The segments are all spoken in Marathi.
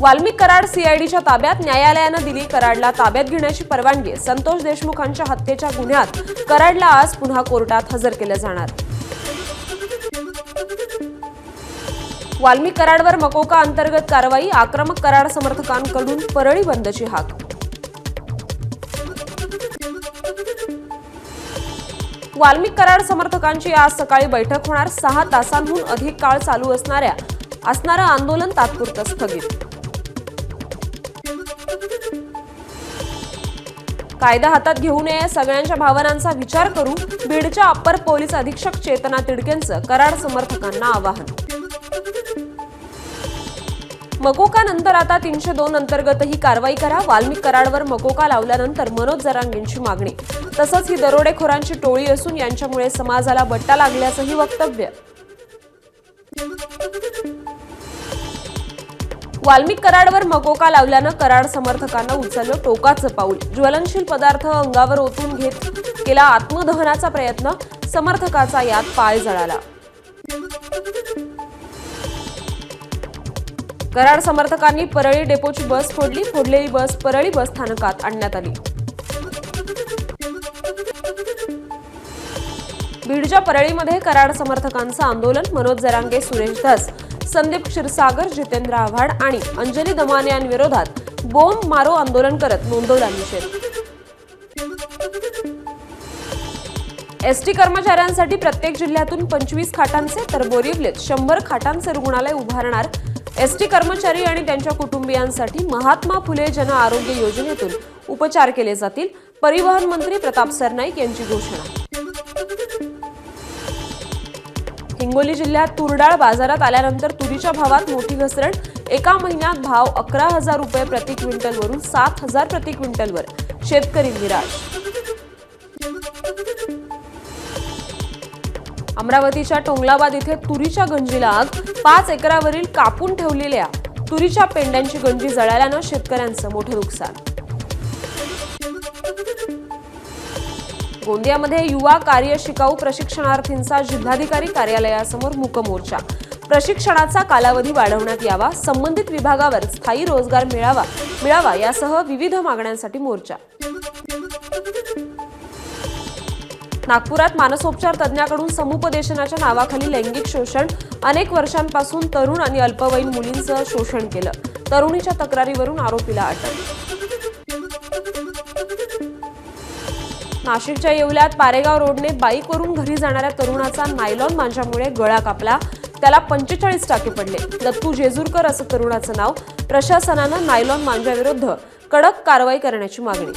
वाल्मिक कराड सीआयडीच्या ताब्यात, न्यायालयानं दिली कराडला ताब्यात घेण्याची परवानगी। संतोष देशमुखांच्या हत्येच्या गुन्ह्यात कराडला आज पुन्हा कोर्टात हजर केलं जाणार। वाल्मिक कराडवर मकोका अंतर्गत कारवाई, आक्रमक कराड समर्थकांकडून परळी बंदची हाक। वाल्मिक कराड समर्थकांची आज सकाळी बैठक होणार। 6 तासांहून अधिक काळ चालू असणारं आंदोलन तात्पुरतं स्थगित। कायदा हातात घेऊ नये, सगळ्यांच्या भावनांचा विचार करू, बीडच्या अप्पर पोलीस अधीक्षक चेतना तिडकेंचं कराड समर्थकांना आवाहन। मकोका नंतर आता 302 अंतर्गतही कारवाई करा, वाल्मिक कराडवर मकोका लावल्यानंतर मनोज जरांगेंची मागणी। तसंच ही दरोडेखोरांची टोळी असून यांच्यामुळे समाजाला बट्टा लागल्याचंही वक्तव्य। वाल्मिक कराडवर मकोका लावल्यानं कराड समर्थकांना उचललं टोकाचं पाऊल। ज्वलनशील पदार्थ अंगावर ओतून घेत केला आत्मदहनाचा प्रयत्न, समर्थकाचा यात पाय जळाला। कराड समर्थकांनी परळी डेपोची बस फोडली, फोडलेली बस परळी बस स्थानकात आणण्यात आली। बीडच्या परळीमध्ये कराड समर्थकांचं आंदोलन, मनोज जरांगे, सुरेश धस, संदीप क्षीरसागर, जितेंद्र आव्हाड आणि अंजली दमाने यांविरोधात बोंब मारो आंदोलन करत नोंदवला निषेध। एसटी कर्मचाऱ्यांसाठी प्रत्येक जिल्ह्यातून 25 खाटांचे तर बोरिवलीत 100 खाटांचे रुग्णालय उभारणार। एसटी कर्मचारी आणि त्यांच्या कुटुंबियांसाठी महात्मा फुले जन आरोग्य योजनेतून उपचार केले जातील। परिवहन मंत्री प्रताप सरनाईक यांची घोषणा। हिंगोली जिल्ह्यात तुरडाळ बाजारात आल्यानंतर तुरीच्या भावात मोठी घसरण, एका महिन्यात भाव 11,000 रुपये प्रति क्विंटलवरून 7,000 प्रति क्विंटलवर, शेतकरी निराश। अमरावतीच्या टोंगलाबाद इथे तुरीच्या गंजीला आग, 5 एकरावरील कापून ठेवलेल्या तुरीच्या पेंड्यांची गंजी जळाल्यानं शेतकऱ्यांचं मोठं नुकसान। गोंदियामध्ये युवा कार्य शिकाऊ प्रशिक्षणार्थींचा जिल्हाधिकारी कार्यालयासमोर मूक मोर्चा। प्रशिक्षणाचा कालावधी वाढवण्यात यावा, संबंधित विभागावर स्थायी रोजगार मिळावा यासह विविध मागण्यांसाठी मोर्चा। नागपुरात मानसोपचार तज्ज्ञाकडून समुपदेशनाच्या नावाखाली लैंगिक शोषण, अनेक वर्षांपासून तरुण आणि अल्पवयीन मुलींचं शोषण केलं, तरुणीच्या तक्रारीवरून आरोपीला अटक। नाशिकच्या येवल्यात पारेगाव रोडने बाईकवरून घरी जाणाऱ्या तरुणाचा नायलॉन मांजामुळे गळा कापला, त्याला 45 टाके पडले। दत्तू जेजूरकर असं तरुणाचं नाव। प्रशासनानं नायलॉन मांजाविरुद्ध कडक कारवाई करण्याची मागणी।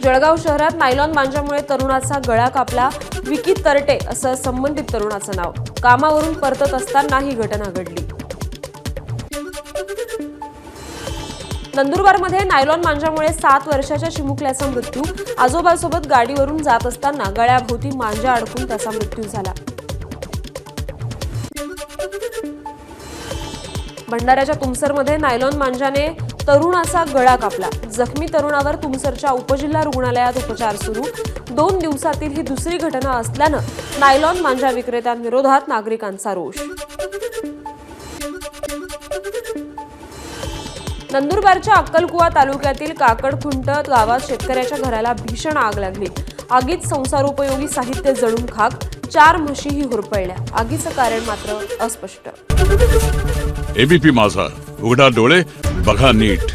जळगाव शहरात नायलॉन मांजामुळे तरुणाचा गळा कापला, विकी तरटे असं संबंधित तरुणाचं नाव। कामावरून परतत असताना ही घटना घडली। नंदुरबारमध्ये नायलॉन मांजामुळे 7 वर्षाच्या चिमुकल्याचा मृत्यू, आजोबासोबत गाडीवरून जात असताना गळ्याभोवती मांजा अडकून त्याचा मृत्यू झाला। भंडाऱ्याच्या तुमसरमध्ये नायलॉन मांजाने तरुणाचा गळा कापला, जखमी तरुणावर तुमसरच्या उपजिल्हा रुग्णालयात उपचार सुरू। 2 दिवसातील ही दुसरी घटना असल्यानं नायलॉन मांजा विक्रेत्यांविरोधात नागरिकांचा रोष। नंदुरबारच्या अक्कलकुवा तालुक्यातील काकडखुंट गावात शेतकऱ्याच्या घराला भीषण आग लागली। आगीत संसारोपयोगी साहित्य जळून खाक, 4 म्हशीही होरपळल्या। आगीचं कारण मात्र अस्पष्ट। एबीपी माझा, उघडा डोळे बघा नीट।